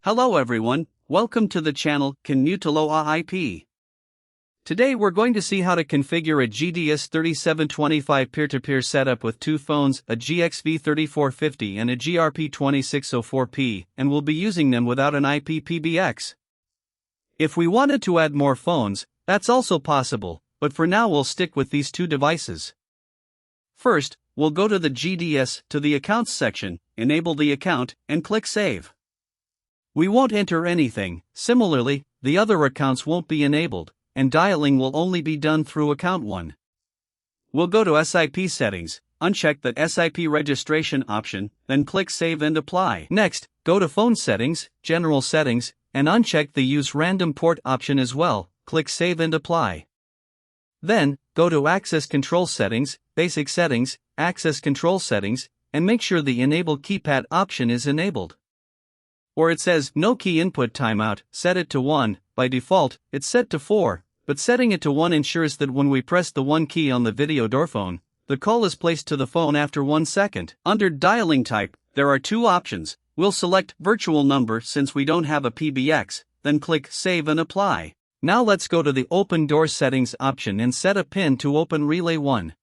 Hello everyone, welcome to the channel Canutaloa IP. Today we're going to see how to configure a GDS372X peer-to-peer setup with two phones, a GXV3450 and a GRP2604P, and we'll be using them without an IP PBX. If we wanted to add more phones, that's also possible, but for now we'll stick with these two devices. First, we'll go to the GDS to the Accounts section, enable the account, and click Save. We won't enter anything. Similarly, the other accounts won't be enabled, and dialing will only be done through account 1. We'll go to SIP settings, uncheck the SIP registration option, then click Save and Apply. Next, go to Phone settings, General settings, and uncheck the Use Random Port option as well, click Save and Apply. Then, go to Access Control Settings, Basic Settings, Access Control Settings, and make sure the Enable Keypad option is enabled. Or it says No Key Input Timeout, set it to 1, by default, it's set to 4, but setting it to 1 ensures that when we press the 1 key on the video door phone, the call is placed to the phone after 1 second. Under dialing type, there are two options. We'll select Virtual Number since we don't have a PBX, then click Save and Apply. Now let's go to the Open Door Settings option and set a PIN to open Relay 1.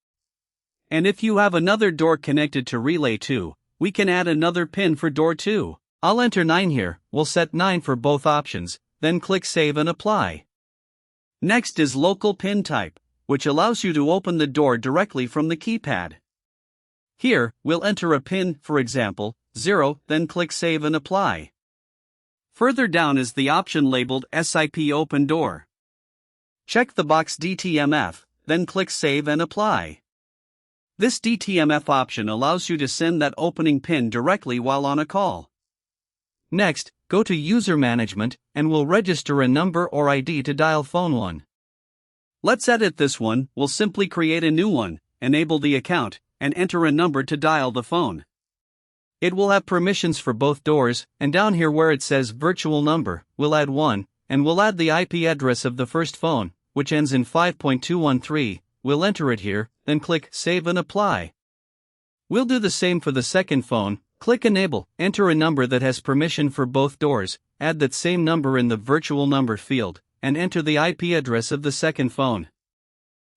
And if you have another door connected to Relay 2, we can add another PIN for door 2. I'll enter 9 here, we'll set 9 for both options, then click Save and Apply. Next is Local PIN Type, which allows you to open the door directly from the keypad. Here, we'll enter a PIN, for example, 0, then click Save and Apply. Further down is the option labeled SIP Open Door. Check the box DTMF, then click Save and Apply. This DTMF option allows you to send that opening PIN directly while on a call. Next, go to User Management, and we'll register a number or ID to dial phone 1. Let's edit this one. We'll simply create a new one, enable the account, and enter a number to dial the phone. It will have permissions for both doors, and down here where it says Virtual Number, we'll add 1, and we'll add the IP address of the first phone, which ends in 5.213, we'll enter it here, then click Save and Apply. We'll do the same for the second phone. Click Enable, enter a number that has permission for both doors, add that same number in the Virtual Number field, and enter the IP address of the second phone.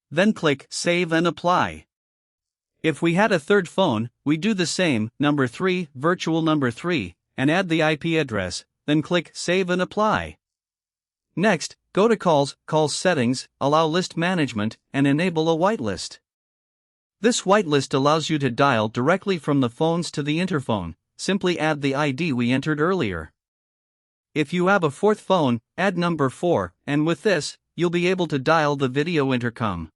Then click Save and Apply. If we had a third phone, we do the same, number 3, Virtual Number 3, and add the IP address, then click Save and Apply. Next, go to Calls Settings, allow List Management, and enable a whitelist. This whitelist allows you to dial directly from the phones to the interphone. Simply add the ID we entered earlier. If you have a fourth phone, add number 4, and with this, you'll be able to dial the video intercom.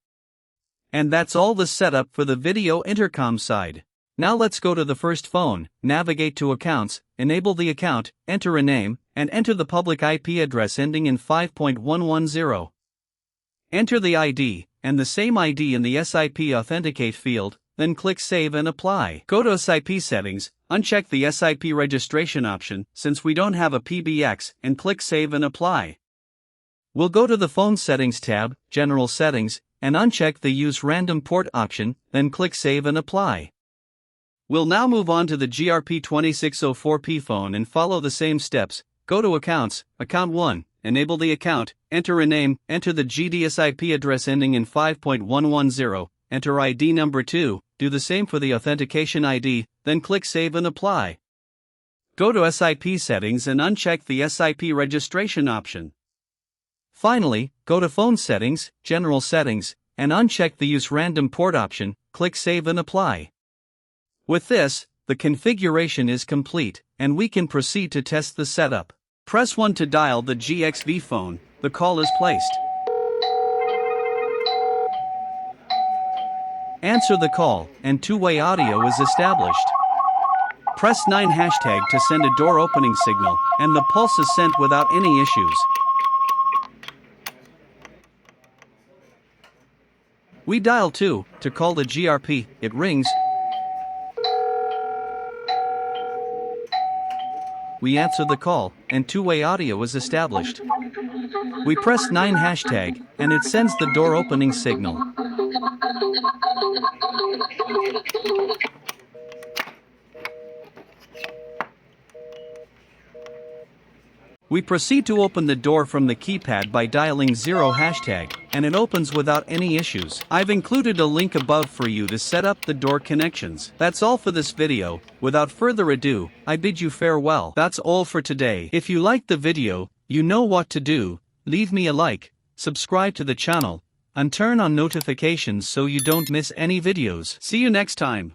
And that's all the setup for the video intercom side. Now let's go to the first phone, navigate to Accounts, enable the account, enter a name, and enter the public IP address ending in 5.110. Enter the ID, and the same ID in the SIP Authenticate field, then click Save and Apply. Go to SIP Settings, uncheck the SIP registration option since we don't have a PBX, and click Save and Apply. We'll go to the Phone Settings tab, General Settings, and uncheck the Use Random Port option, then click Save and Apply. We'll now move on to the GRP2604P phone and follow the same steps. Go to Accounts, Account 1, enable the account, enter a name, enter the GDS IP address ending in 5.110, enter ID number 2, do the same for the authentication ID, then click Save and Apply. Go to SIP Settings and uncheck the SIP registration option. Finally, go to Phone Settings, General Settings, and uncheck the Use Random Port option, click Save and Apply. With this, the configuration is complete, and we can proceed to test the setup. Press 1 to dial the GXV phone, the call is placed. Answer the call, and two-way audio is established. Press 9 hashtag to send a door opening signal, and the pulse is sent without any issues. We dial 2, to call the GRP, it rings. We answer the call, and two-way audio is established. We press 9 hashtag, and it sends the door opening signal. We proceed to open the door from the keypad by dialing 0 hashtag, and it opens without any issues. I've included a link above for you to set up the door connections. That's all for this video. Without further ado, I bid you farewell. That's all for today. If you liked the video, you know what to do. Leave me a like, subscribe to the channel, and turn on notifications so you don't miss any videos. See you next time.